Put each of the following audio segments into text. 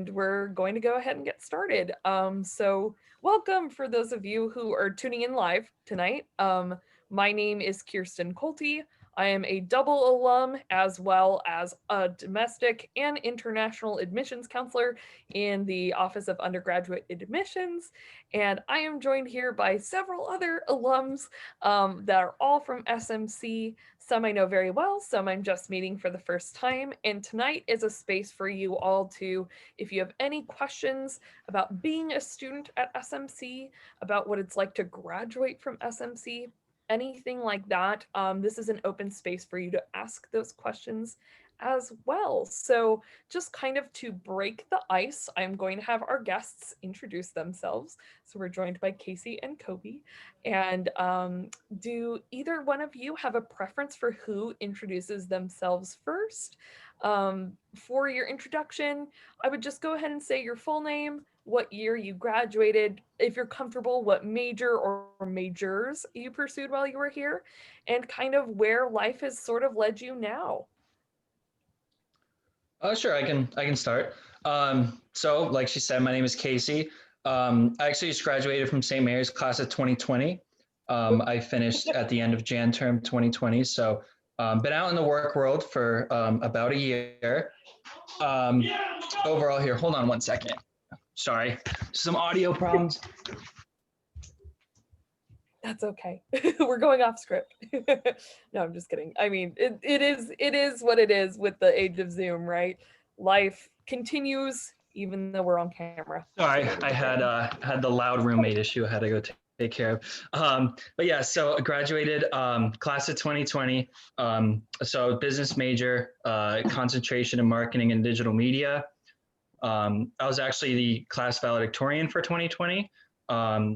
we're going to go ahead and get started. So welcome for those of you who are tuning in live tonight. My name is Kirsten Colte. I am a double alum as well as a domestic and international admissions counselor in the Office of Undergraduate Admissions. And I am joined here by several other alums that are all from SMC. Some I know very well, some I'm just meeting for the first time. And tonight is a space for you all to, if you have any questions about being a student at SMC, about what it's like to graduate from SMC, anything like that, this is an open space for you to ask those questions as well. So just kind of to break the ice, I'm going to have our guests introduce themselves. So we're joined by Casey and Kobe. And do either one of you have a preference for who introduces themselves first? For your introduction, I would just go ahead and say your full name, what year you graduated, if you're comfortable, what major or majors you pursued while you were here, and kind of where life has sort of led you now. Sure, I can start. So like she said, my name is Casey. I actually just graduated from St. Mary's class of 2020. I finished at the end of Jan term 2020. So been out in the work world for about a year. Overall here, hold on one second. Sorry, some audio problems. That's okay. We're going off script. No, I'm just kidding. I mean, it is what it is with the age of Zoom, right? Life continues even though we're on camera. Sorry, I had the loud roommate issue I had to go take care of. But yeah, so I graduated class of 2020. So business major, concentration in marketing and digital media. I was actually the class valedictorian for 2020.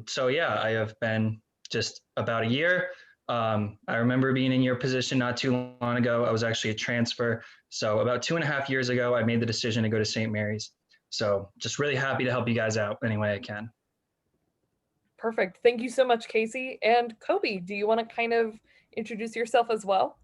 So yeah, I have been just about a year. I remember being in your position not too long ago. I was actually a transfer. So about 2.5 years ago, I made the decision to go to St. Mary's. So just really happy to help you guys out any way I can. Perfect. Thank you so much, Casey. And Kobe, do you want to kind of introduce yourself as well?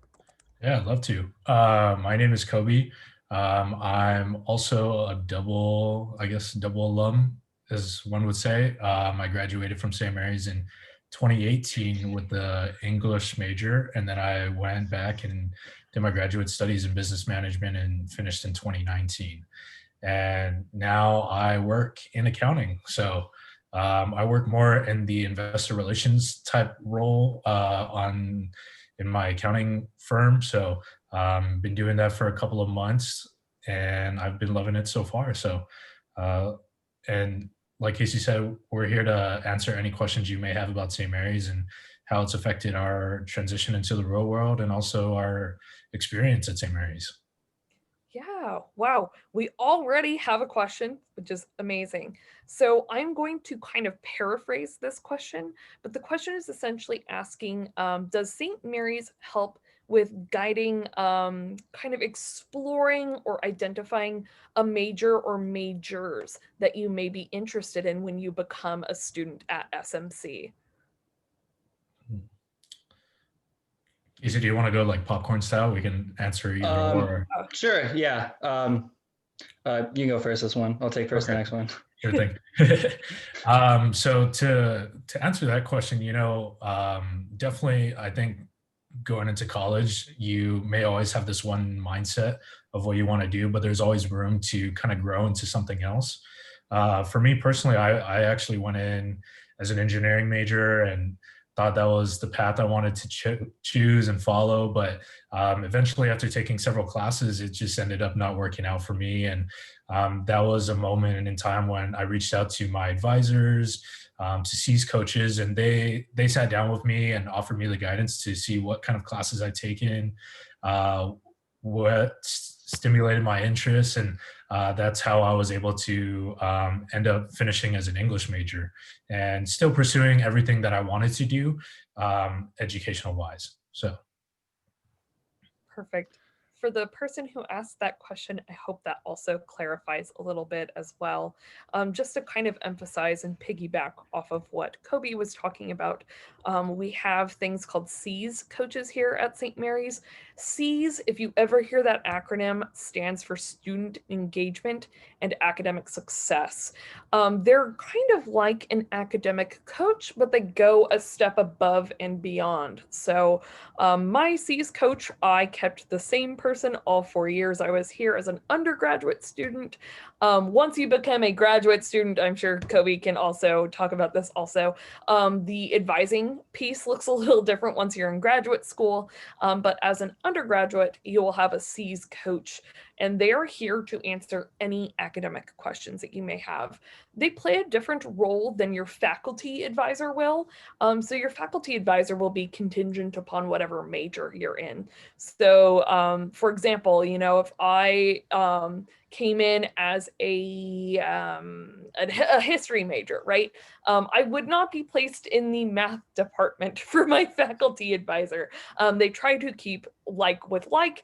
Yeah, I'd love to. My name is Kobe. I'm also a double alum, as one would say. I graduated from St. Mary's in 2018 with the English major, and then I went back and did my graduate studies in business management and finished in 2019. And now I work in accounting. So I work more in the investor relations type role in my accounting firm. So been doing that for a couple of months and I've been loving it so far. So, and like Casey said, we're here to answer any questions you may have about St. Mary's and how it's affected our transition into the real world and also our experience at St. Mary's. Yeah, wow. We already have a question, which is amazing. So I'm going to kind of paraphrase this question, but the question is essentially asking, does St. Mary's help with guiding, kind of exploring or identifying a major or majors that you may be interested in when you become a student at SMC? Casey, do you want to go like popcorn style? We can answer either or. Sure, yeah. You can go first this one. I'll take first the next one. Sure thing. So to answer that question, definitely I think going into college, you may always have this one mindset of what you want to do, but there's always room to kind of grow into something else. For me personally, I actually went in as an engineering major and thought that was the path I wanted to choose and follow. But eventually, after taking several classes, it just ended up not working out for me. And that was a moment in time when I reached out to my advisors, to C's coaches, and they sat down with me and offered me the guidance to see what kind of classes I'd taken, what stimulated my interest, and that's how I was able to end up finishing as an English major and still pursuing everything that I wanted to do educational wise. So perfect. for the person who asked that question, I hope that also clarifies a little bit as well. Just to kind of emphasize and piggyback off of what Kobe was talking about, we have things called C's coaches here at St. Mary's. C's, if you ever hear that acronym, stands for Student Engagement and Academic Success. They're kind of like an academic coach, but they go a step above and beyond. So my C's coach, I kept the same person all 4 years. I was here as an undergraduate student. Once you become a graduate student, I'm sure Kobe can also talk about this also. The advising piece looks a little different once you're in graduate school, but as an undergraduate, you will have a C's coach, and they are here to answer any academic questions that you may have. They play a different role than your faculty advisor will. So your faculty advisor will be contingent upon whatever major you're in. So for example, if I came in as a history major, right? I would not be placed in the math department for my faculty advisor. They try to keep like with like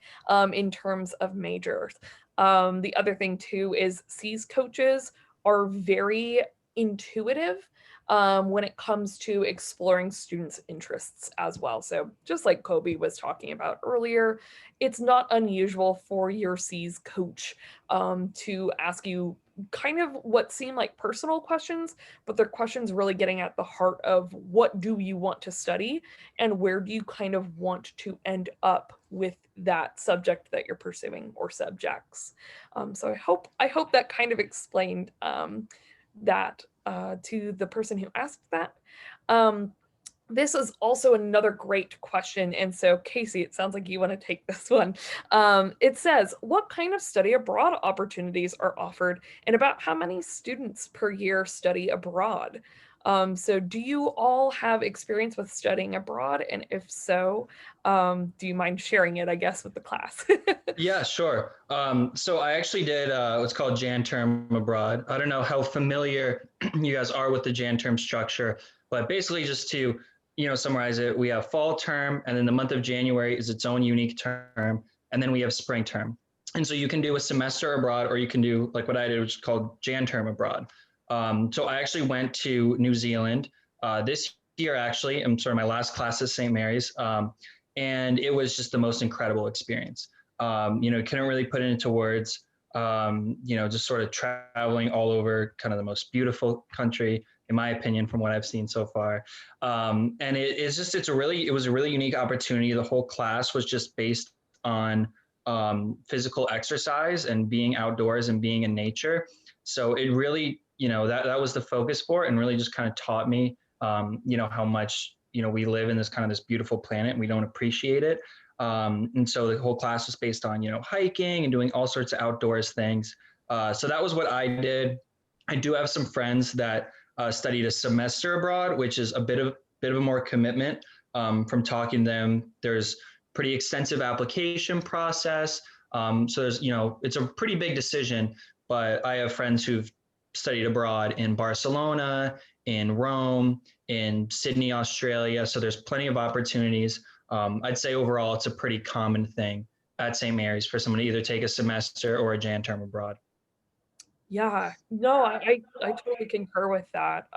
in terms of majors. The other thing too is C's coaches are very intuitive when it comes to exploring students' interests as well. So just like Kobe was talking about earlier, it's not unusual for your C's coach to ask you kind of what seem like personal questions, but they're questions really getting at the heart of what do you want to study and where do you kind of want to end up with that subject that you're pursuing or subjects. So I hope that kind of explained that to the person who asked that. This is also another great question. And so Casey, it sounds like you want to take this one. It says, what kind of study abroad opportunities are offered and about how many students per year study abroad? So do you all have experience with studying abroad? And if so, do you mind sharing it, I guess, with the class? Yeah, sure. So I actually did what's called Jan term abroad. I don't know how familiar you guys are with the Jan term structure, but basically just to summarize it, we have fall term, and then the month of January is its own unique term, and then we have spring term. And so you can do a semester abroad, or you can do like what I did, which is called Jan term abroad. So I actually went to New Zealand this year. Actually, I'm sorry, my last class at St. Mary's, and it was just the most incredible experience. Couldn't really put it into words. Just sort of traveling all over kind of the most beautiful country, in my opinion, from what I've seen so far. And it was a really unique opportunity. The whole class was just based on physical exercise and being outdoors and being in nature. So it really, that was the focus for it, and really just kind of taught me, how much, we live in this kind of this beautiful planet and we don't appreciate it. And so the whole class was based on, hiking and doing all sorts of outdoors things. So that was what I did. I do have some friends that studied a semester abroad, which is a bit of a more commitment. From talking to them, there's pretty extensive application process. So there's, it's a pretty big decision, but I have friends who've studied abroad in Barcelona, in Rome, in Sydney, Australia. So there's plenty of opportunities. I'd say overall, it's a pretty common thing at St. Mary's for someone to either take a semester or a Jan term abroad. Yeah, no, I totally concur with that.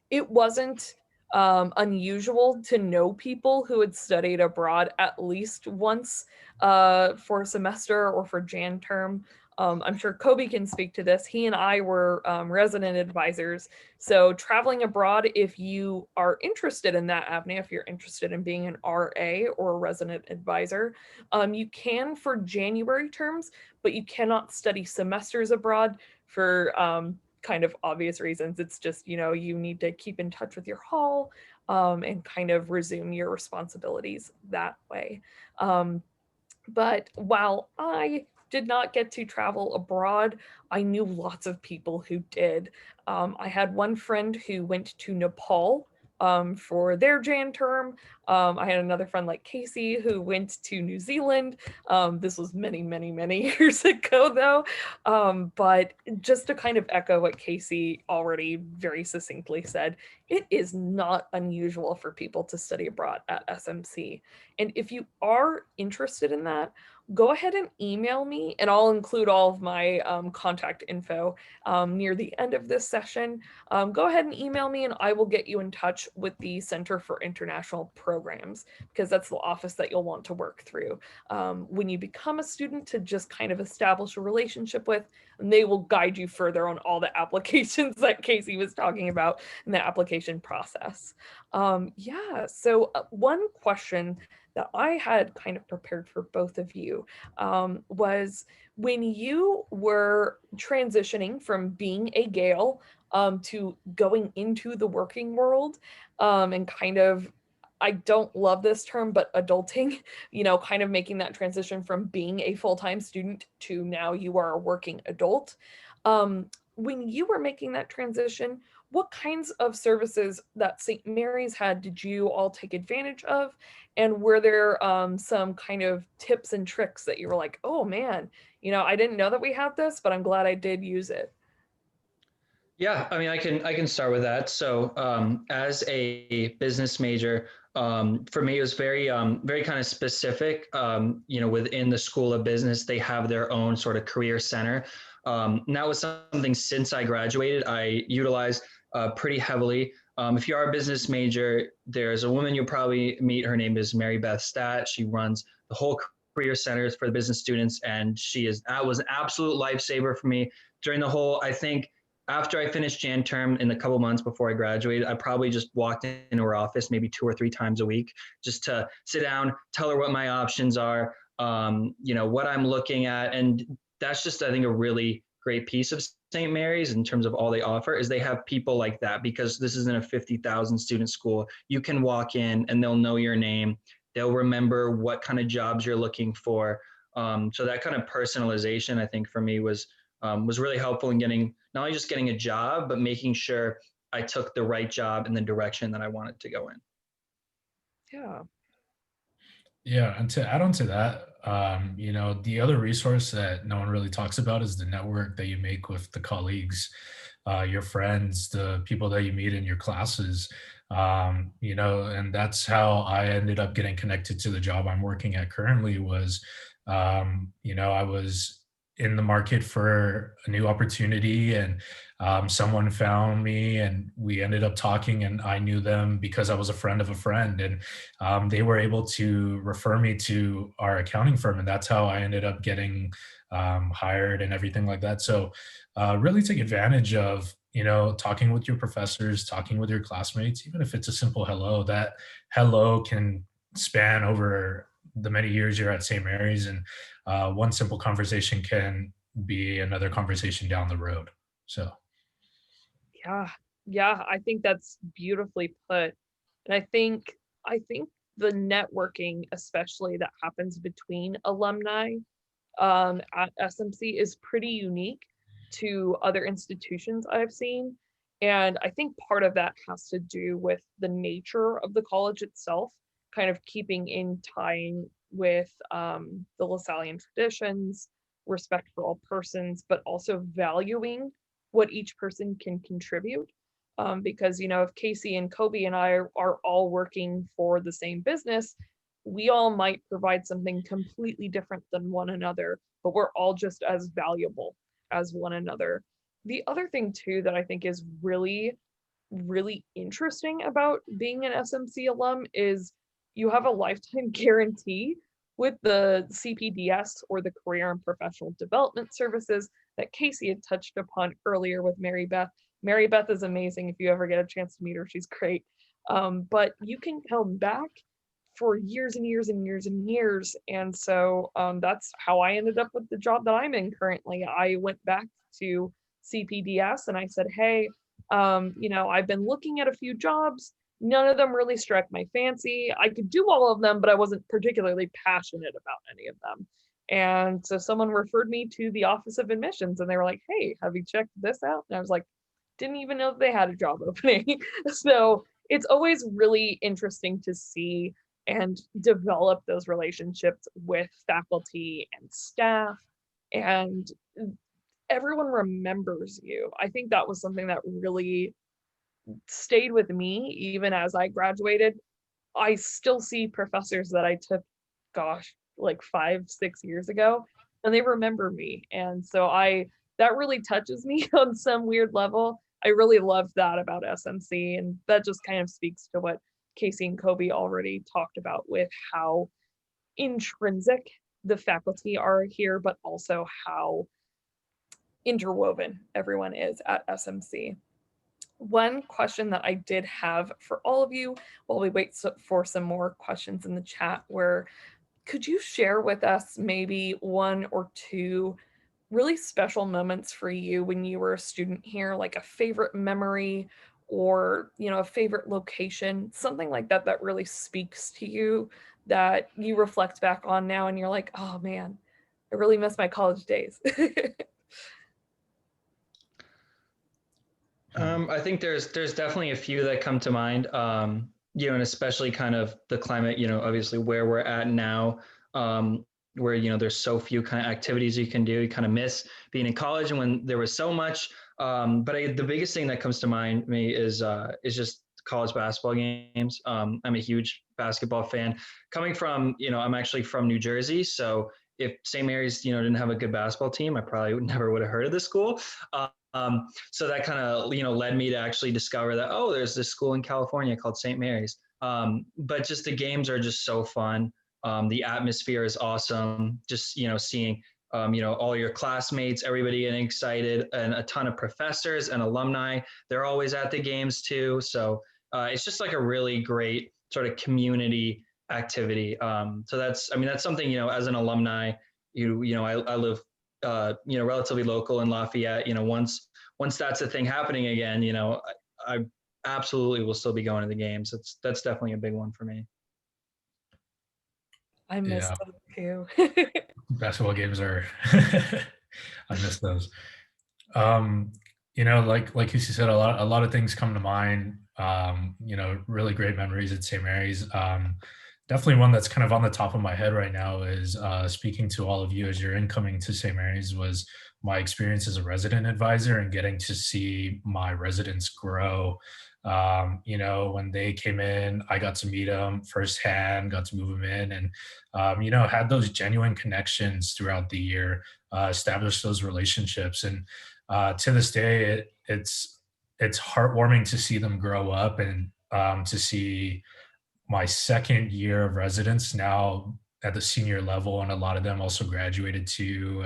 It wasn't unusual to know people who had studied abroad at least once for a semester or for Jan term. I'm sure Kobe can speak to this. He and I were resident advisors. So traveling abroad, if you are interested in that avenue, if you're interested in being an RA or a resident advisor, you can for January terms, but you cannot study semesters abroad for kind of obvious reasons. It's just, you need to keep in touch with your hall and kind of resume your responsibilities that way. But while I did not get to travel abroad, I knew lots of people who did. I had one friend who went to Nepal for their Jan term. I had another friend like Casey who went to New Zealand. This was many, many, many years ago though. But just to kind of echo what Casey already very succinctly said, it is not unusual for people to study abroad at SMC. And if you are interested in that, go ahead and email me, and I'll include all of my contact info near the end of this session. Go ahead and email me, and I will get you in touch with the Center for International Programs, because that's the office that you'll want to work through when you become a student, to just kind of establish a relationship with, and they will guide you further on all the applications that Casey was talking about in the application process. Yeah, so one question that I had kind of prepared for both of you was, when you were transitioning from being a Gale to going into the working world and kind of, I don't love this term, but adulting, kind of making that transition from being a full-time student to now you are a working adult. When you were making that transition, what kinds of services that St. Mary's had did you all take advantage of? And were there some kind of tips and tricks that you were like, oh man, I didn't know that we had this, but I'm glad I did use it? Yeah, I mean, I can start with that. So, as a business major, for me, it was very kind of specific. Within the School of Business, they have their own sort of career center. And that was something, since I graduated, I utilized pretty heavily. If you are a business major, there's a woman you'll probably meet. Her name is Mary Beth Stat. She runs the whole career centers for the business students, and that was an absolute lifesaver for me during the whole, I think, after I finished Jan term, in the couple months before I graduated, I probably just walked into her office maybe 2 or 3 times a week, just to sit down, tell her what my options are, what I'm looking at. And that's just, I think, a really great piece of St. Mary's in terms of all they offer, is they have people like that, because this isn't a 50,000 student school. You can walk in and they'll know your name. They'll remember what kind of jobs you're looking for. So that kind of personalization, I think, for me was really helpful in not only just getting a job, but making sure I took the right job in the direction that I wanted to go in. Yeah. Yeah, and to add on to that, the other resource that no one really talks about is the network that you make with the colleagues, your friends, the people that you meet in your classes. And that's how I ended up getting connected to the job I'm working at currently. I was in the market for a new opportunity, and someone found me, and we ended up talking, and I knew them because I was a friend of a friend, and they were able to refer me to our accounting firm, and that's how I ended up getting hired and everything like that. So really take advantage of talking with your professors, talking with your classmates, even if it's a simple hello. That hello can span over the many years you're at St. Mary's, and one simple conversation can be another conversation down the road. So Yeah. Yeah, I think that's beautifully put. And I think the networking, especially that happens between alumni at SMC, is pretty unique to other institutions I've seen. And I think part of that has to do with the nature of the college itself, kind of keeping in tying with the Lasallian traditions, respect for all persons, but also valuing what each person can contribute. Because, if Casey and Kobe and I are all working for the same business, we all might provide something completely different than one another, but we're all just as valuable as one another. The other thing, too, that I think is really, really interesting about being an SMC alum is you have a lifetime guarantee with the CPDS, or the Career and Professional Development Services that Casey had touched upon earlier with Mary Beth. Mary Beth is amazing. If you ever get a chance to meet her, she's great. But you can come back for years and years and years and years. And so that's how I ended up with the job that I'm in currently. I went back to CPDS and I said, hey, I've been looking at a few jobs. None of them really struck my fancy. I could do all of them, but I wasn't particularly passionate about any of them. And so someone referred me to the Office of Admissions, and they were like, hey, have you checked this out? And I was like, didn't even know they had a job opening. So it's always really interesting to see and develop those relationships with faculty and staff, and everyone remembers you. I think that was something that really stayed with me even as I graduated. I still see professors that I took, gosh, like 5, 6 years ago, and they remember me. And so that really touches me on some weird level. I really love that about SMC, and that just kind of speaks to what Casey and Kobe already talked about with how intrinsic the faculty are here, but also how interwoven everyone is at SMC. One question that I did have for all of you while we wait for some more questions in the chat were, could you share with us maybe one or two really special moments for you when you were a student here, like a favorite memory or, a favorite location, something like that that really speaks to you that you reflect back on now and you're like, oh man, I really miss my college days. I think there's definitely a few that come to mind, and especially kind of the climate, obviously where we're at now, where, there's so few kind of activities you can do. You kind of miss being in college and when there was so much. But the biggest thing that comes to mind me is just college basketball games. I'm a huge basketball fan. Coming from, I'm actually from New Jersey. So if St. Mary's, didn't have a good basketball team, I probably never would have heard of the school. So that kind of, led me to actually discover that, oh, there's this school in California called St. Mary's. But just the games are just so fun. The atmosphere is awesome. Just, seeing, all your classmates, everybody getting excited, and a ton of professors and alumni. They're always at the games too. So it's just like a really great sort of community activity. So that's something, as an alumni, I live relatively local in Lafayette. Once that's a thing happening again, I absolutely will still be going to the games. That's definitely a big one for me. I miss them too. Basketball games are I miss those. Like you said, a lot of things come to mind. Really great memories at St. Mary's. Definitely one that's kind of on the top of my head right now is speaking to all of you as you're incoming to St. Mary's was my experience as a resident advisor and getting to see my residents grow. When they came in, I got to meet them firsthand, got to move them in, and had those genuine connections throughout the year, established those relationships, and to this day, it's heartwarming to see them grow up and to see my second year of residence now at the senior level, and a lot of them also graduated too.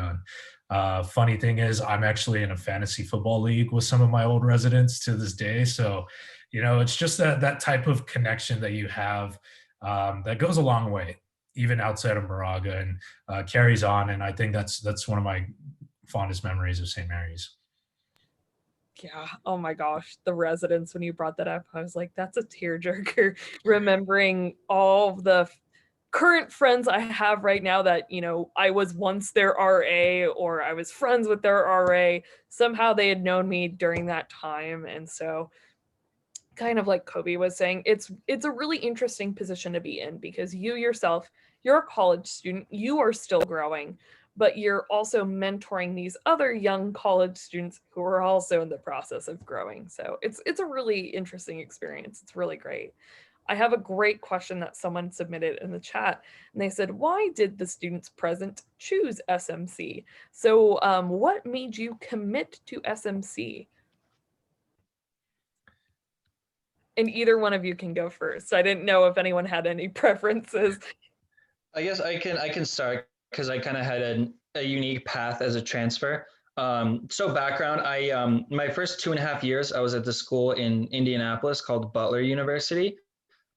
Funny thing is, I'm actually in a fantasy football league with some of my old residents to this day. So, it's just that type of connection that you have that goes a long way, even outside of Moraga, and carries on. And I think that's one of my fondest memories of St. Mary's. Yeah. Oh my gosh. The residents, when you brought that up, I was like, that's a tearjerker. Remembering all the current friends I have right now that, I was once their RA or I was friends with their RA. Somehow they had known me during that time. And so kind of like Kobe was saying, it's a really interesting position to be in because you yourself, you're a college student, you are still growing, but you're also mentoring these other young college students who are also in the process of growing. So it's a really interesting experience. It's really great. I have a great question that someone submitted in the chat, and they said, why did the students present choose SMC? So what made you commit to SMC? And either one of you can go first. I didn't know if anyone had any preferences. I guess I can start because I kind of had a unique path as a transfer. So background, I my first 2.5 years, I was at the school in Indianapolis called Butler University,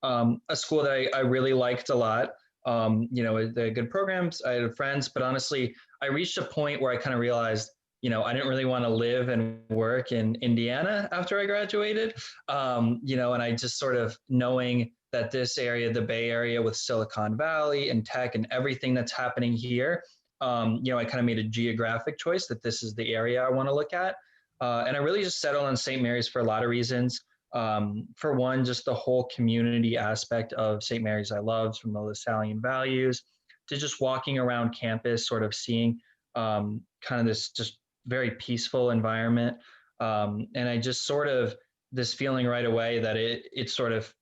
a school that I really liked a lot. They had good programs, I had friends, but honestly, I reached a point where I kind of realized, I didn't really want to live and work in Indiana after I graduated. And I just sort of knowing that this area, the Bay Area with Silicon Valley and tech and everything that's happening here, I kind of made a geographic choice that this is the area I want to look at. And I really just settled on St. Mary's for a lot of reasons. For one, just the whole community aspect of St. Mary's I loved, from the Lasallian values to just walking around campus, sort of seeing kind of this just very peaceful environment. And I just sort of this feeling right away that it sort of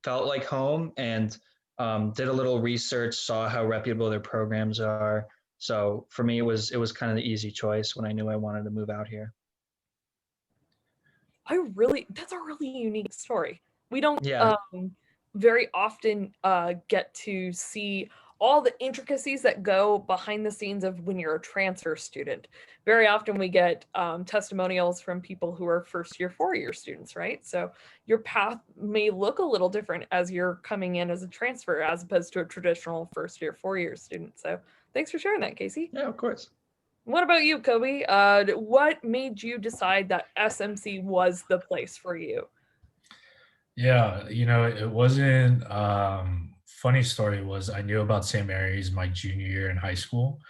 felt like home. And did a little research, saw how reputable their programs are. So for me, it was kind of the easy choice when I knew I wanted to move out here. That's a really unique story. We don't Yeah, very often get to see all the intricacies that go behind the scenes of when you're a transfer student. Very often we get testimonials from people who are first year, 4-year students, right? So your path may look a little different as you're coming in as a transfer as opposed to a traditional first year, 4-year student. So thanks for sharing that, Casey. yeah, of course. What about you, Kobe? What made you decide that SMC was the place for you? Yeah, it wasn't funny story was I knew about St. Mary's my junior year in high school.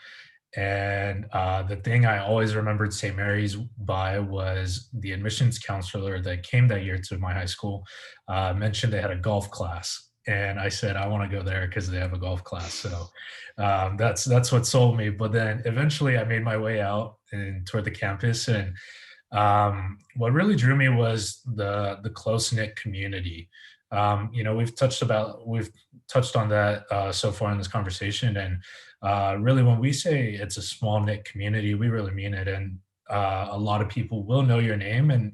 And the thing I always remembered St. Mary's by was the admissions counselor that came that year to my high school mentioned they had a golf class. And I said, I want to go there because they have a golf class. So that's what sold me. But then eventually I made my way out and toward the campus. And what really drew me was the close knit community. We've touched on that so far in this conversation, and really, when we say it's a small knit community, we really mean it. And a lot of people will know your name, and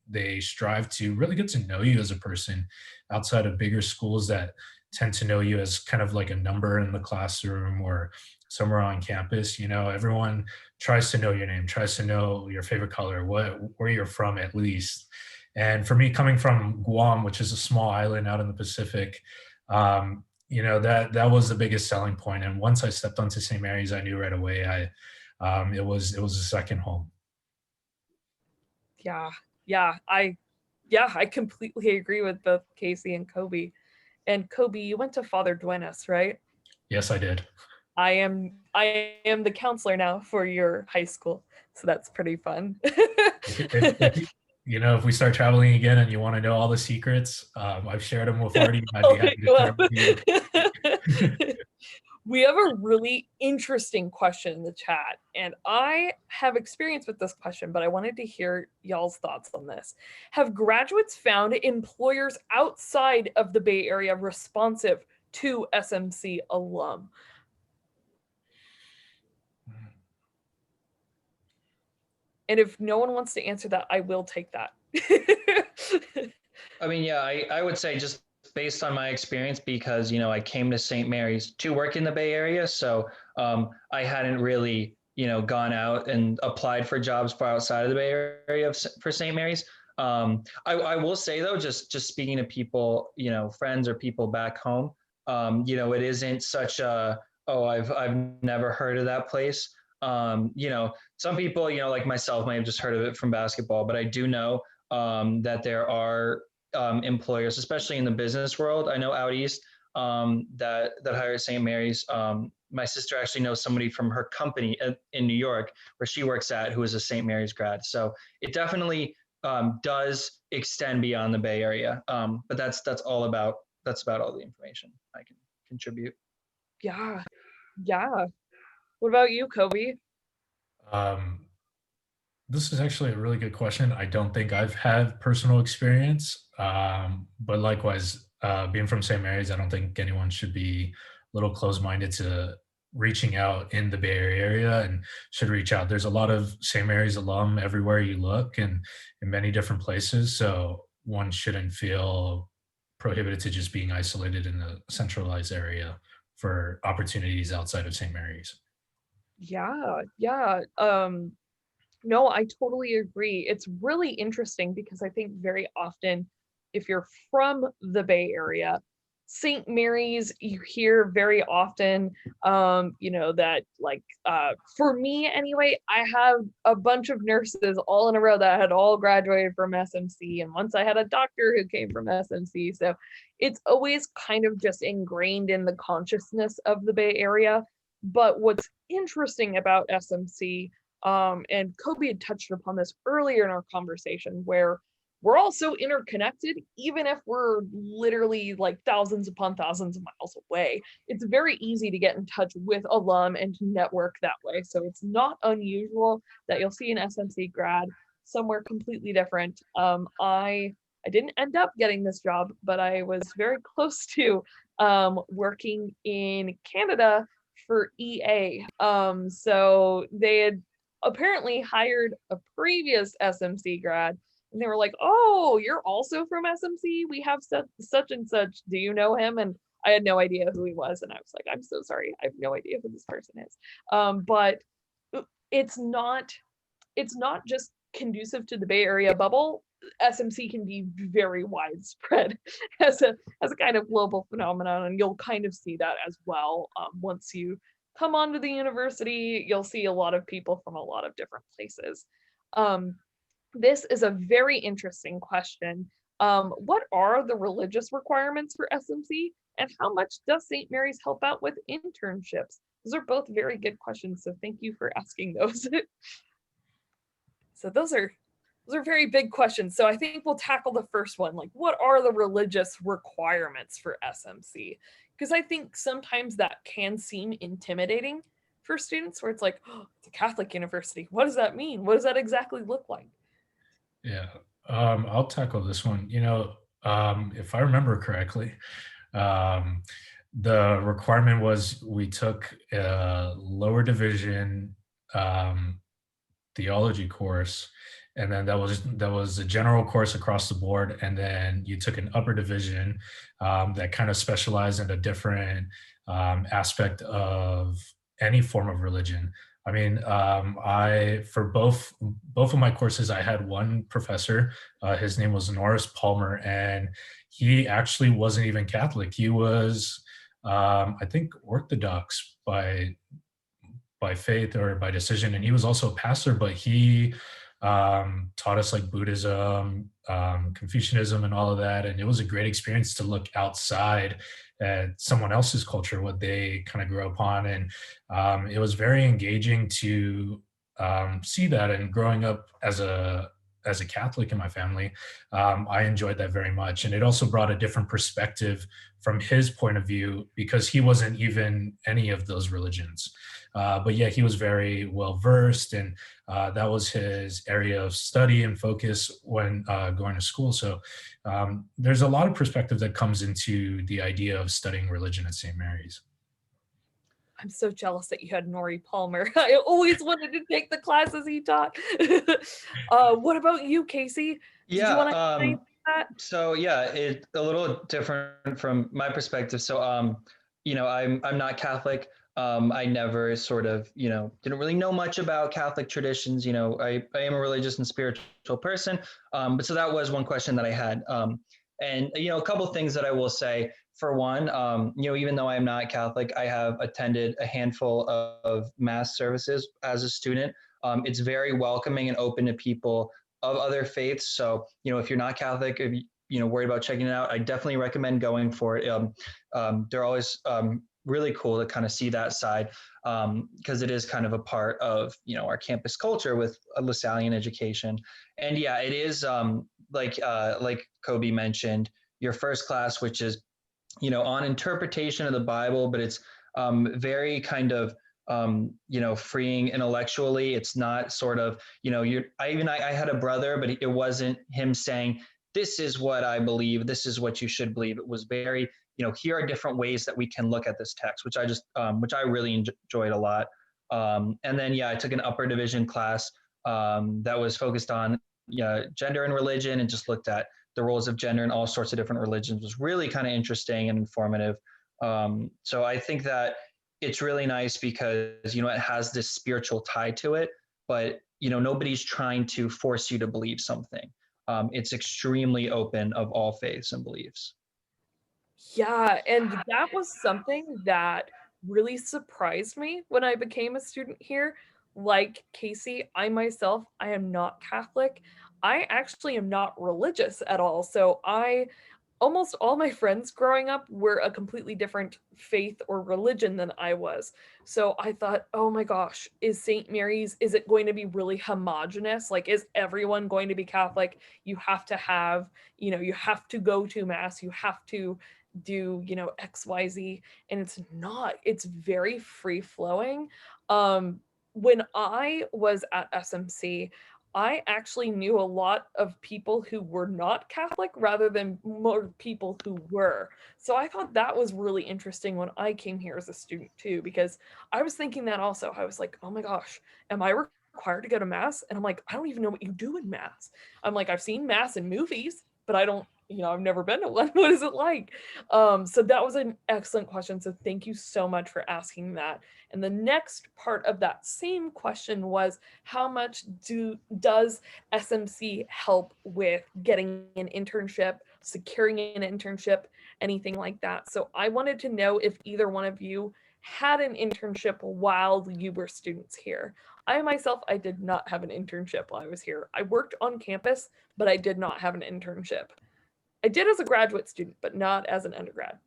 they strive to really get to know you as a person outside of bigger schools that tend to know you as kind of like a number in the classroom or somewhere on campus. Everyone tries to know your name, tries to know your favorite color, where you're from at least. And for me, coming from Guam, which is a small island out in the Pacific, that was the biggest selling point. And once I stepped onto St. Mary's, I knew right away it was a second home. Yeah, I completely agree with both Casey and Kobe. And Kobe, you went to Father Duenas, right? Yes, I did. I am the counselor now for your high school, so that's pretty fun. If we start traveling again and you want to know all the secrets, I've shared them with Artie. I'd be Okay, happy to share well, with you. we have a really interesting question in the chat, and I have experience with this question, but I wanted to hear y'all's thoughts on this. Have graduates found employers outside of the Bay Area responsive to SMC alum? And if no one wants to answer that, I will take that. I mean, yeah, I would say just based on my experience, because I came to St. Mary's to work in the Bay Area, so I hadn't really gone out and applied for jobs for outside of the Bay Area for St. Mary's. I will say though, just speaking to people, friends or people back home, it isn't such a, oh, I've never heard of that place. Some people, like myself, might have just heard of it from basketball, but I do know that there are employers, especially in the business world. I know out east that hire at St. Mary's. My sister actually knows somebody from her company in New York where she works at who is a St. Mary's grad. So it definitely does extend beyond the Bay Area. But that's about all the information I can contribute. Yeah. What about you, Kobe? Um, this is actually a really good question. I don't think I've had personal experience, but likewise, being from St. Mary's, I don't think anyone should be a little closed-minded to reaching out in the Bay Area and should reach out. There's a lot of St. Mary's alum everywhere you look and in many different places. So one shouldn't feel prohibited to just being isolated in the centralized area for opportunities outside of St. Mary's. Yeah. No, I totally agree. It's really interesting because I think very often, if you're from the Bay Area, St. Mary's, you hear very often, that like, for me anyway, I have a bunch of nurses all in a row that had all graduated from SMC. And once I had a doctor who came from SMC. So it's always kind of just ingrained in the consciousness of the Bay Area. But what's interesting about SMC, and Kobe had touched upon this earlier in our conversation, where we're all so interconnected, even if we're literally like thousands upon thousands of miles away. It's very easy to get in touch with alum and to network that way. So it's not unusual that you'll see an SMC grad somewhere completely different. I I didn't end up getting this job, but I was very close to working in Canada for EA. So they had apparently hired a previous SMC grad, and they were like, "Oh, you're also from SMC? We have such and such. Do you know him?" And I had no idea who he was, and I was like, "I'm so sorry. I have no idea who this person is." But it's not just conducive to the Bay Area bubble. SMC can be very widespread as a kind of global phenomenon, and you'll kind of see that as well. Once you come onto the university, you'll see a lot of people from a lot of different places. This is a very interesting question. What are the religious requirements for SMC, and how much does St. Mary's help out with internships? Those are both very good questions, so thank you for asking those. So those are very big questions. So I think we'll tackle the first one, like what are the religious requirements for SMC? Because I think sometimes that can seem intimidating for students, where it's like, oh, it's a Catholic university. What does that mean? What does that exactly look like? Yeah, I'll tackle this one. If I remember correctly, um, the requirement was we took a lower division theology course, and then that was a general course across the board, and then you took an upper division that kind of specialized in a different aspect of any form of religion. I mean, I for both of my courses, I had one professor. His name was Norris Palmer, and he actually wasn't even Catholic. He was, I think, Orthodox by faith or by decision, and he was also a pastor, but he taught us like Buddhism, Confucianism, and all of that. And it was a great experience to look outside at someone else's culture, what they kind of grew up on. And it was very engaging to see that. And growing up as a Catholic in my family, I enjoyed that very much. And it also brought a different perspective from his point of view, because he wasn't even any of those religions. But yeah, he was very well versed, and that was his area of study and focus when going to school. So there's a lot of perspective that comes into the idea of studying religion at St. Mary's. I'm so jealous that you had Nori Palmer. I always wanted to take the classes he taught. What about you, Casey? Did you Yeah. want to say that? So yeah, it's a little different from my perspective. So I'm not Catholic. I never sort of, didn't really know much about Catholic traditions. I am a religious and spiritual person. But so that was one question that I had. And a couple of things that I will say. For one, even though I am not Catholic, I have attended a handful of mass services as a student. It's very welcoming and open to people of other faiths. So, if you're not Catholic, if worried about checking it out, I definitely recommend going for it. They're always really cool to kind of see that side, because it is kind of a part of our campus culture with a LaSallian education. And yeah, it is like Kobe mentioned, your first class, which is on interpretation of the Bible, but it's very kind of freeing intellectually. It's not sort of, I had a brother, but it wasn't him saying, this is what I believe, this is what you should believe. It was very, here are different ways that we can look at this text, which I really enjoyed a lot. And then, yeah, I took an upper division class that was focused on gender and religion, and just looked at the roles of gender in all sorts of different religions. Was really kind of interesting and informative. So I think that it's really nice because, it has this spiritual tie to it, but, nobody's trying to force you to believe something. It's extremely open of all faiths and beliefs. Yeah, and that was something that really surprised me when I became a student here. Like Casey, I myself, I am not Catholic. I actually am not religious at all. So almost all my friends growing up were a completely different faith or religion than I was. So I thought, oh my gosh, is St. Mary's, is it going to be really homogenous? Like, is everyone going to be Catholic? You have to have, you have to go to mass, you have to do, XYZ. And it's not, it's very free flowing. When I was at SMC, I actually knew a lot of people who were not Catholic rather than more people who were. So I thought that was really interesting when I came here as a student too, because I was thinking that also. I was like, oh my gosh, am I required to go to mass? And I'm like, I don't even know what you do in mass. I'm like, I've seen mass in movies, but I don't, I've never been to one. What is it like? So that was an excellent question. So thank you so much for asking that. And the next part of that same question was, how much does SMC help with getting an internship, securing an internship, anything like that? So I wanted to know if either one of you had an internship while you were students here. I myself, I did not have an internship while I was here. I worked on campus, but I did not have an internship. I did as a graduate student, but not as an undergrad.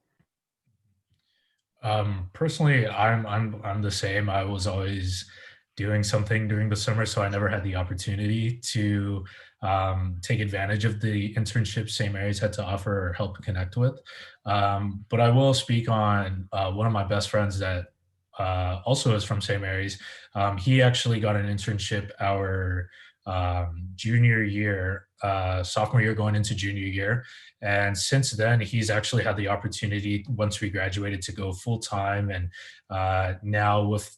Personally, I'm the same. I was always doing something during the summer, so I never had the opportunity to take advantage of the internships St. Mary's had to offer or help connect with. But I will speak on one of my best friends that also is from St. Mary's. He actually got an internship our junior year, sophomore year going into junior year. And since then, he's actually had the opportunity, once we graduated, to go full time. And now, with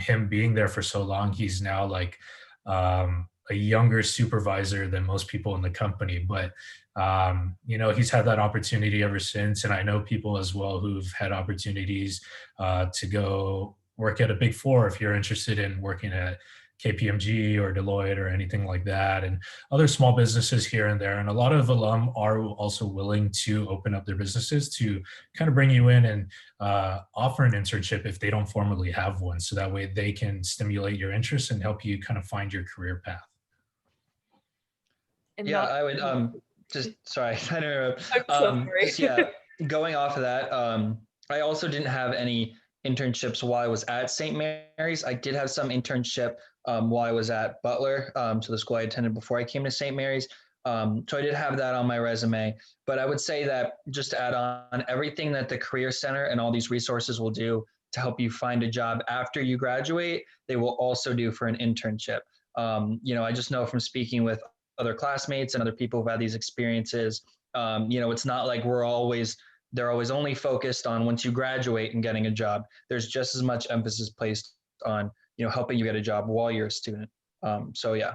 him being there for so long, he's now like a younger supervisor than most people in the company. But he's had that opportunity ever since. And I know people as well who've had opportunities to go work at a Big Four if you're interested in working at KPMG or Deloitte or anything like that, and other small businesses here and there. And a lot of alum are also willing to open up their businesses to kind of bring you in and offer an internship if they don't formally have one. So that way they can stimulate your interest and help you kind of find your career path. And Yeah, not, I would just sorry, I don't know. I'm so sorry. Just yeah, going off of that, I also didn't have any internships while I was at St. Mary's. I did have some internship while I was at Butler, so the school I attended before I came to St. Mary's. So I did have that on my resume. But I would say that, just to add on, everything that the Career Center and all these resources will do to help you find a job after you graduate, they will also do for an internship. I just know from speaking with other classmates and other people who've had these experiences, it's not like they're always only focused on once you graduate and getting a job. There's just as much emphasis placed on, helping you get a job while you're a student. So yeah.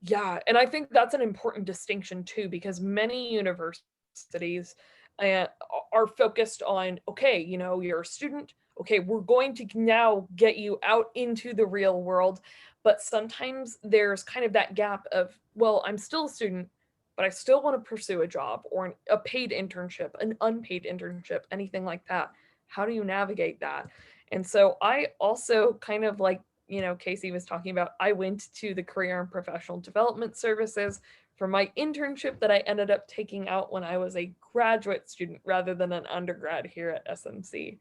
Yeah, and I think that's an important distinction too, because many universities are focused on, okay, you're a student, okay, we're going to now get you out into the real world. But sometimes there's kind of that gap of, well, I'm still a student, but I still want to pursue a job or a paid internship, an unpaid internship, anything like that. How do you navigate that? And so I also kind of like, Casey was talking about, I went to the Career and Professional Development Services for my internship that I ended up taking out when I was a graduate student rather than an undergrad here at SMC.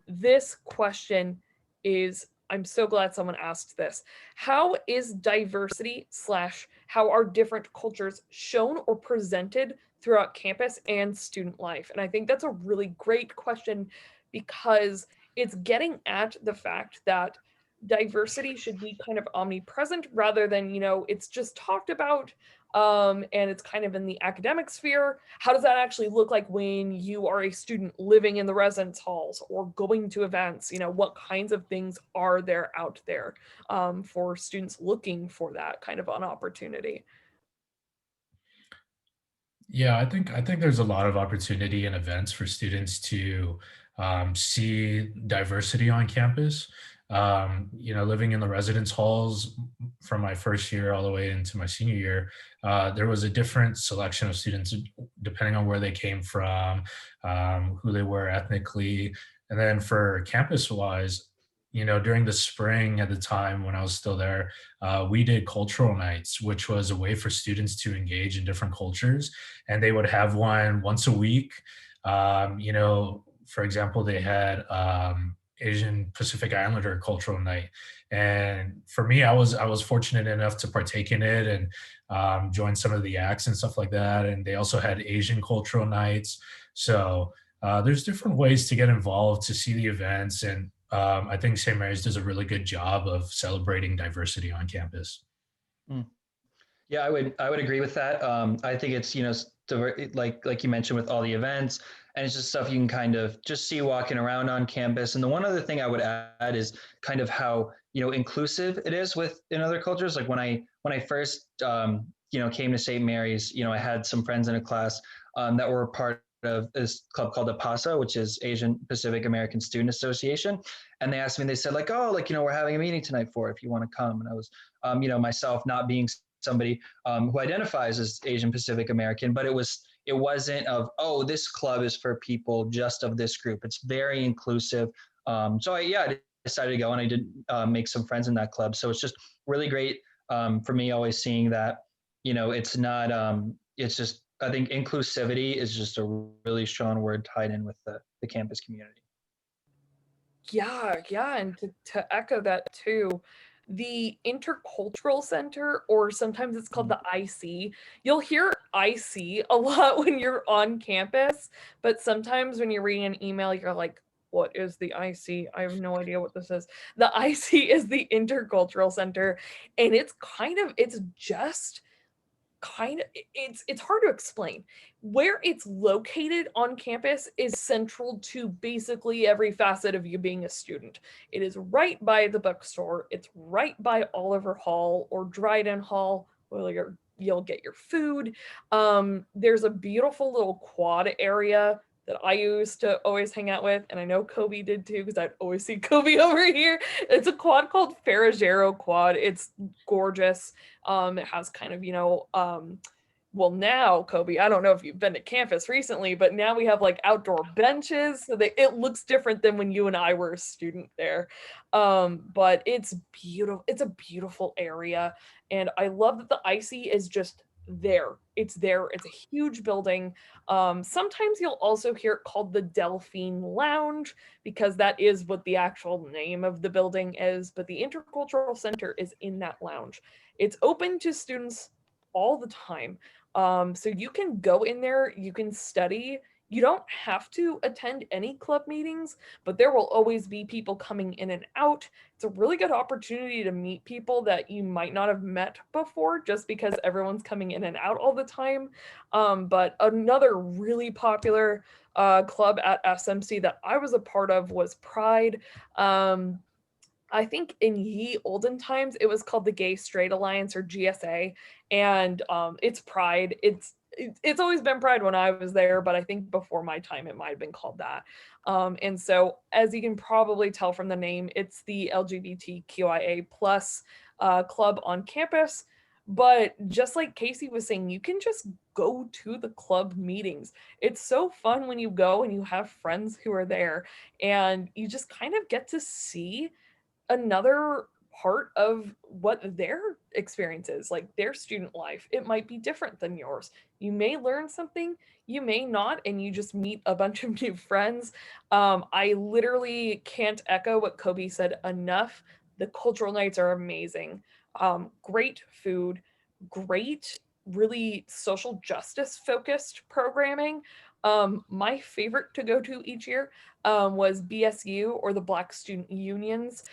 This question is, I'm so glad someone asked this. How is diversity / how are different cultures shown or presented throughout campus and student life? And I think that's a really great question, because it's getting at the fact that diversity should be kind of omnipresent rather than, it's just talked about and it's kind of in the academic sphere. How does that actually look like when you are a student living in the residence halls or going to events? What kinds of things are there out there for students looking for that kind of an opportunity? Yeah, I think there's a lot of opportunity and events for students to see diversity on campus. Living in the residence halls from my first year all the way into my senior year, there was a different selection of students depending on where they came from, who they were ethnically, and then for campus-wise, during the spring at the time when I was still there, we did cultural nights, which was a way for students to engage in different cultures. And they would have one once a week. For example, they had Asian Pacific Islander cultural night. And for me, I was fortunate enough to partake in it and join some of the acts and stuff like that. And they also had Asian cultural nights. So there's different ways to get involved, to see the events. And I think St. Mary's does a really good job of celebrating diversity on campus. Mm. Yeah, I would agree with that. I think it's like you mentioned with all the events, and it's just stuff you can kind of just see walking around on campus. And the one other thing I would add is kind of how inclusive it is with in other cultures. Like when I first came to St. Mary's, I had some friends in a class that were part of this club called APASA, which is Asian Pacific American Student Association, and they asked me, they said like, oh, like we're having a meeting tonight for it if you want to come, and I was myself not being somebody who identifies as Asian Pacific American, but it wasn't of, oh, this club is for people just of this group. It's very inclusive. I decided to go, and I did make some friends in that club. So it's just really great for me always seeing that, it's not, it's just, I think inclusivity is just a really strong word tied in with the campus community. Yeah, and to echo that too, the Intercultural Center, or sometimes it's called the IC. You'll hear IC a lot when you're on campus, but sometimes when you're reading an email, you're like, what is the IC? I have no idea what this is. The IC is the Intercultural Center, and it's just kind of it's hard to explain. Where it's located on campus is central to basically every facet of you being a student. It is right by the bookstore, it's right by Oliver Hall or Dryden Hall, where you'll get your food. There's a beautiful little quad area that I used to always hang out with, and I know Kobe did too, because I'd always see Kobe over here. It's a quad called Ferragero Quad. It's gorgeous. It has kind of, well, now, Kobe, I don't know if you've been to campus recently, but now we have like outdoor benches, so it looks different than when you and I were a student there. But it's beautiful. It's a beautiful area, and I love that the IC is just there. It's there. It's a huge building. Sometimes you'll also hear it called the Delphine Lounge, because that is what the actual name of the building is. But the Intercultural Center is in that lounge. It's open to students all the time. So you can go in there, you can study. You don't have to attend any club meetings, but there will always be people coming in and out. It's a really good opportunity to meet people that you might not have met before, just because everyone's coming in and out all the time. But another really popular club at SMC that I was a part of was Pride. I think in ye olden times it was called the Gay Straight Alliance, or GSA, and it's Pride. It's always been Pride when I was there, but I think before my time it might have been called that. And so, as you can probably tell from the name, it's the LGBTQIA plus club on campus. But just like Casey was saying, you can just go to the club meetings. It's so fun when you go and you have friends who are there, and you just kind of get to see another part of what their experience is, like their student life. It might be different than yours. You may learn something, you may not, and you just meet a bunch of new friends. I literally can't echo what Kobe said enough. The cultural nights are amazing. Great food, great, really social justice focused programming. My favorite to go to each year was BSU, or the Black Student Unions.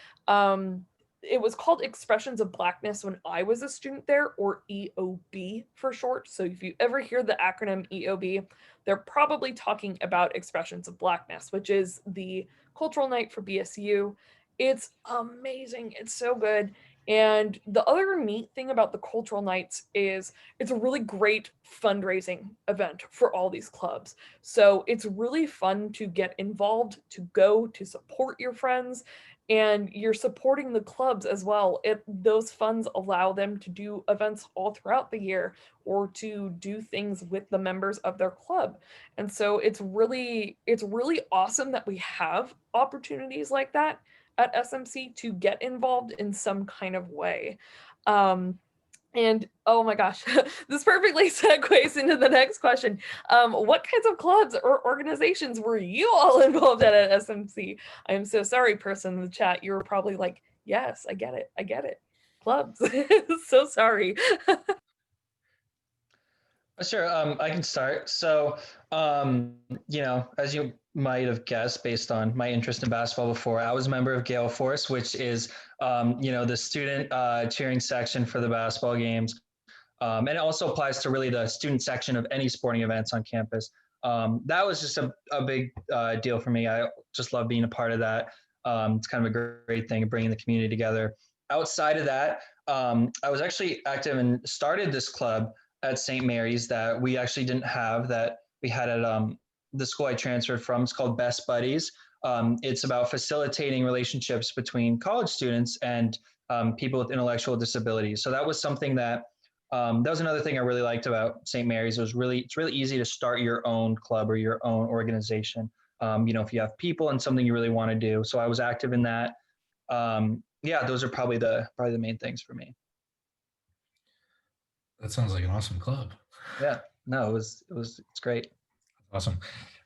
It was called Expressions of Blackness when I was a student there, or EOB for short. So if you ever hear the acronym EOB, they're probably talking about Expressions of Blackness, which is the cultural night for BSU. It's amazing. It's so good. And the other neat thing about the cultural nights is it's a really great fundraising event for all these clubs. So it's really fun to get involved, to go, to support your friends, and you're supporting the clubs as well. Those funds allow them to do events all throughout the year, or to do things with the members of their club. And so it's really awesome that we have opportunities like that at SMC to get involved in some kind of way. And oh my gosh, this perfectly segues into the next question. What kinds of clubs or organizations were you all involved at SMC? I am so sorry, person in the chat. You were probably like, yes, I get it. I get it. Clubs. So sorry. Sure, I can start. So, as you might have guessed based on my interest in basketball before, I was a member of Gale Force, which is, the student cheering section for the basketball games. And it also applies to really the student section of any sporting events on campus. That was just a big deal for me. I just love being a part of that. It's kind of a great thing, bringing the community together. Outside of that, I was actually active and started this club at St. Mary's that we actually didn't have, that we had at the school I transferred from. It's called Best Buddies. It's about facilitating relationships between college students and people with intellectual disabilities. So that was something that was another thing I really liked about St. Mary's. It's really easy to start your own club or your own organization. If you have people and something you really want to do. So I was active in that. Yeah, those are probably the main things for me. That sounds like an awesome club. Yeah, no, it's great. Awesome.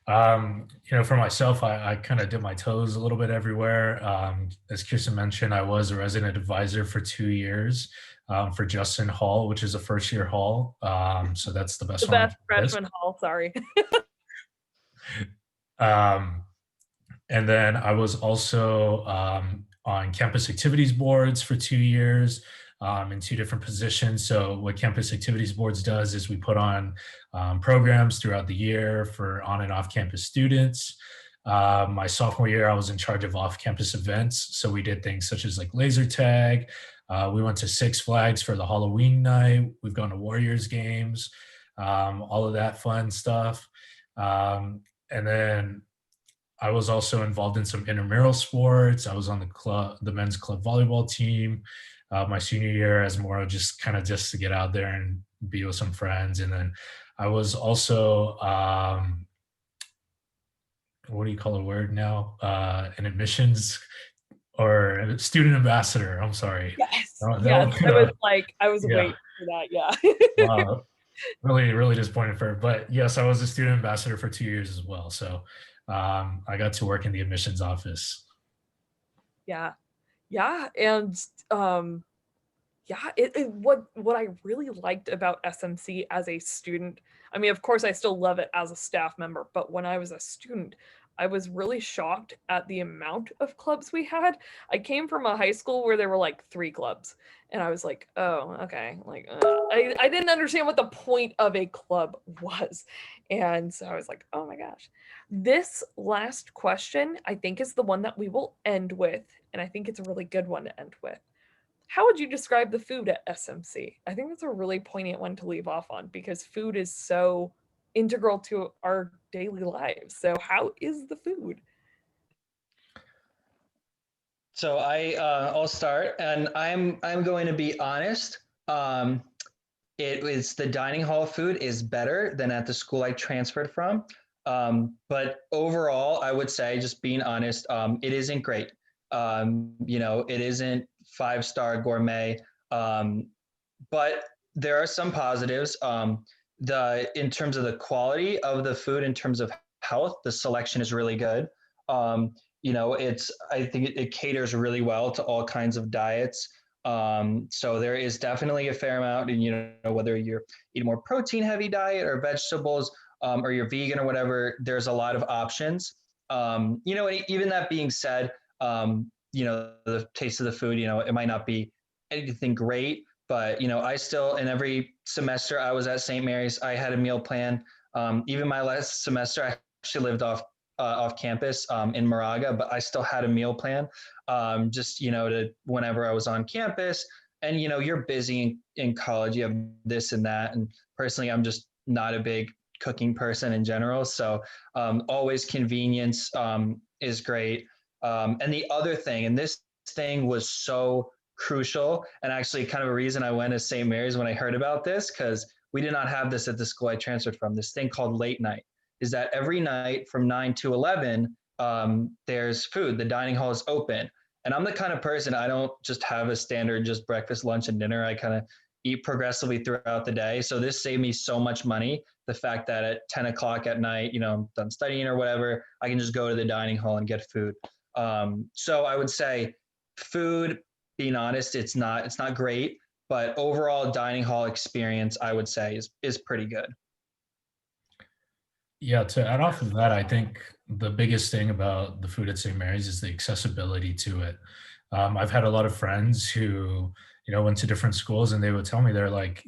For myself, I kind of dip my toes a little bit everywhere. As Kirsten mentioned, I was a resident advisor for 2 years for Justin Hall, which is a first year hall. So that's the best The one. best freshman hall, sorry. And then I was also on campus activities boards for 2 years in two different positions. So what campus activities boards does is we put on programs throughout the year for on and off campus students. My sophomore year, I was in charge of off-campus events. So we did things such as like laser tag. We went to Six Flags for the Halloween night. We've gone to Warriors games, all of that fun stuff. And then I was also involved in some intramural sports. I was on the men's club volleyball team my senior year as more just to get out there and be with some friends. And then I was also, what do you call a word now? An admissions or student ambassador. I'm sorry. Yes. That I was yeah. waiting for that. Yeah. Really, really disappointed for her. But yes, I was a student ambassador for 2 years as well. So I got to work in the admissions office. Yeah. Yeah. And what I really liked about SMC as a student, I mean, of course, I still love it as a staff member, but when I was a student, I was really shocked at the amount of clubs we had. I came from a high school where there were like 3 clubs, and I was like, oh, okay. Like, I didn't understand what the point of a club was. And so I was like, oh my gosh. This last question, I think, is the one that we will end with, and I think it's a really good one to end with. How would you describe the food at SMC? I think that's a really poignant one to leave off on because food is so integral to our daily lives. So how is the food? So I'll start, and I'm going to be honest. The dining hall food is better than at the school I transferred from. But overall, I would say, just being honest, it isn't great. It isn't 5-star gourmet, but there are some positives. In terms of the quality of the food, in terms of health, the selection is really good. I think it caters really well to all kinds of diets. So there is definitely a fair amount, and whether you're eating more protein heavy diet or vegetables, or you're vegan or whatever, there's a lot of options. And even that being said, the taste of the food, it might not be anything great, but I still, in every semester I was at St. Mary's, I had a meal plan. Even my last semester, I actually lived off campus in Moraga, but I still had a meal plan, just to whenever I was on campus. And you're busy in college, you have this and that, and personally, I'm just not a big cooking person in general, so always convenience is great. And the other thing, and this thing was so crucial, and actually kind of a reason I went to St. Mary's when I heard about this, because we did not have this at the school I transferred from, this thing called late night, is that every night from 9 to 11, there's food. The dining hall is open. And I'm the kind of person, I don't just have a standard just breakfast, lunch, and dinner. I kind of eat progressively throughout the day. So this saved me so much money. The fact that at 10 o'clock at night, I'm done studying or whatever, I can just go to the dining hall and get food. So I would say food, being honest, it's not great. but overall dining hall experience, I would say, is pretty good. Yeah, to add off of that, I think the biggest thing about the food at St. Mary's is the accessibility to it. I've had a lot of friends who, went to different schools and they would tell me they're like,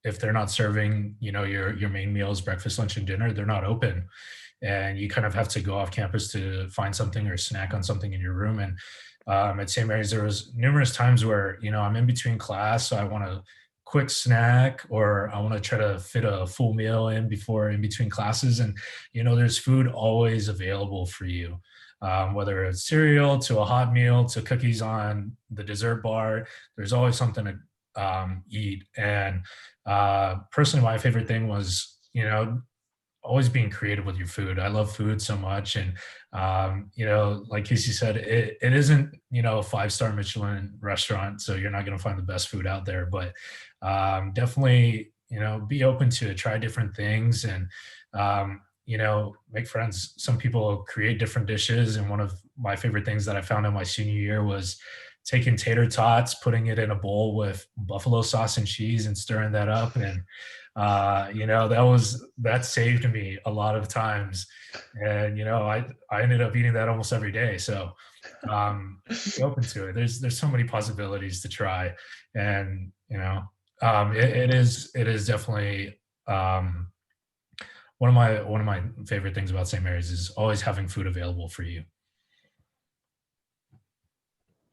if they're not serving, your main meals, breakfast, lunch, and dinner, they're not open. And you kind of have to go off campus to find something or snack on something in your room. And at St. Mary's, there was numerous times where, I'm in between class, so I want to quick snack or I want to try to fit a full meal in before in between classes. And, there's food always available for you. Whether it's cereal to a hot meal to cookies on the dessert bar, there's always something to eat. And personally, my favorite thing was, always being creative with your food. I love food so much. And, like Casey said, it isn't, a 5-star Michelin restaurant. So you're not going to find the best food out there, but definitely, be open to it, try different things and, make friends. Some people create different dishes. And one of my favorite things that I found in my senior year was taking tater tots, putting it in a bowl with buffalo sauce and cheese and stirring that up. And that saved me a lot of times. And I ended up eating that almost every day. So be open to it. There's so many possibilities to try. And it is definitely one of my favorite things about St. Mary's is always having food available for you.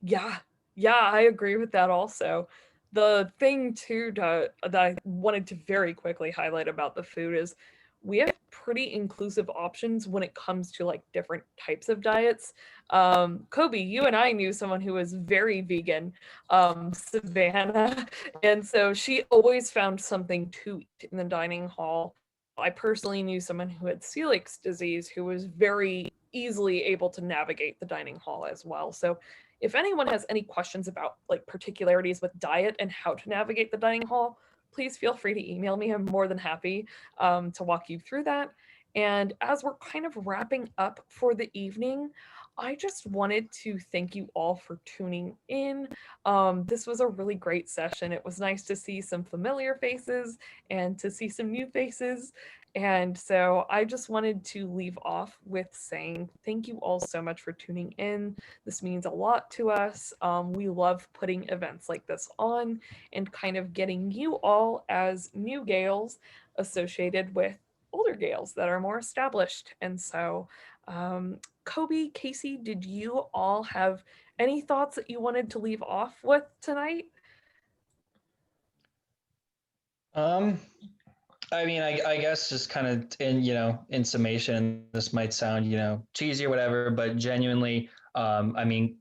Yeah, yeah, I agree with that also. The thing too that I wanted to very quickly highlight about the food is we have pretty inclusive options when it comes to like different types of diets. Kobe, you and I knew someone who was very vegan, Savannah, and so she always found something to eat in the dining hall. I personally knew someone who had celiac disease who was very easily able to navigate the dining hall as well. So if anyone has any questions about like particularities with diet and how to navigate the dining hall, please feel free to email me. I'm more than happy to walk you through that. And as we're kind of wrapping up for the evening, I just wanted to thank you all for tuning in. This was a really great session. It was nice to see some familiar faces and to see some new faces. And so I just wanted to leave off with saying thank you all so much for tuning in. This means a lot to us. We love putting events like this on and kind of getting you all as new Gales associated with older Gales that are more established. And so, Kobe, Casey, did you all have any thoughts that you wanted to leave off with tonight? Um, I mean, I guess just kind of in summation, this might sound, cheesy or whatever, but genuinely, I mean,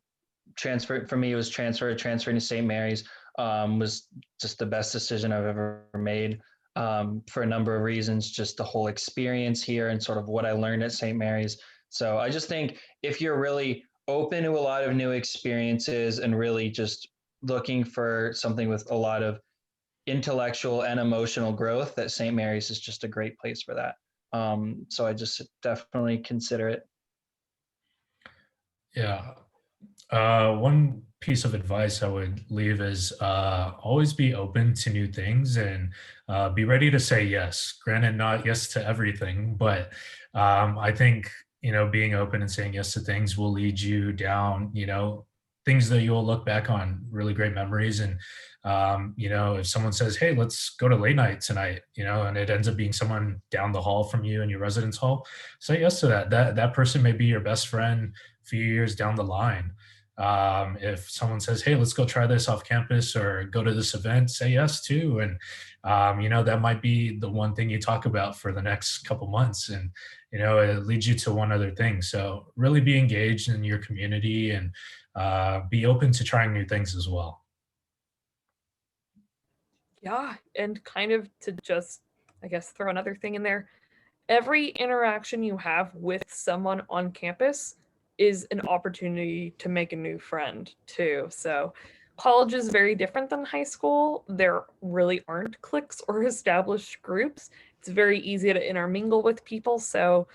transfer for me, it was transferring to St. Mary's, was just the best decision I've ever made, for a number of reasons, just the whole experience here and sort of what I learned at St. Mary's. So I just think if you're really open to a lot of new experiences and really just looking for something with a lot of intellectual and emotional growth, that St. Mary's is just a great place for that. So I just definitely consider it. Yeah. One piece of advice I would leave is always be open to new things and be ready to say yes. Granted, not yes to everything, but I think, being open and saying yes to things will lead you down, things that you'll look back on, really great memories. And, if someone says, hey, let's go to late night tonight, and it ends up being someone down the hall from you in your residence hall, say yes to that. That person may be your best friend a few years down the line. If someone says, hey, let's go try this off campus or go to this event, say yes too. And, that might be the one thing you talk about for the next couple months. And, it leads you to one other thing. So really be engaged in your community and be open to trying new things as well. Yeah, and kind of to just, I guess, throw another thing in there. Every interaction you have with someone on campus is an opportunity to make a new friend, too. So, college is very different than high school. There really aren't cliques or established groups. It's very easy to intermingle with people. So,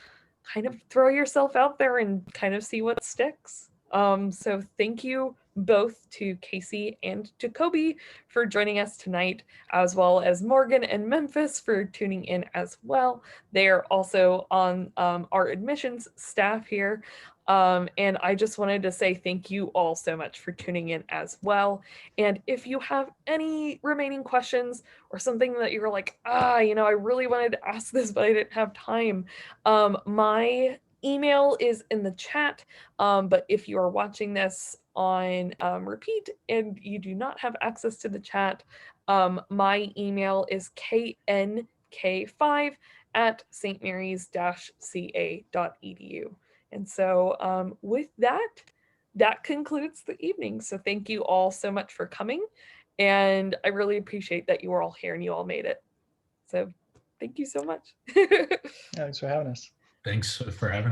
kind of throw yourself out there and kind of see what sticks. So, thank you both to Casey and to Kobe for joining us tonight, as well as Morgan and Memphis for tuning in as well. They are also on our admissions staff here. And I just wanted to say thank you all so much for tuning in as well. And if you have any remaining questions or something that you're like, I really wanted to ask this, but I didn't have time, my email is in the chat. But if you are watching this on repeat and you do not have access to the chat, my email is knk5@stmarys-ca.edu. And so with that concludes the evening. So thank you all so much for coming. And I really appreciate that you were all here and you all made it. So thank you so much. Thanks for having us. Thanks for having us.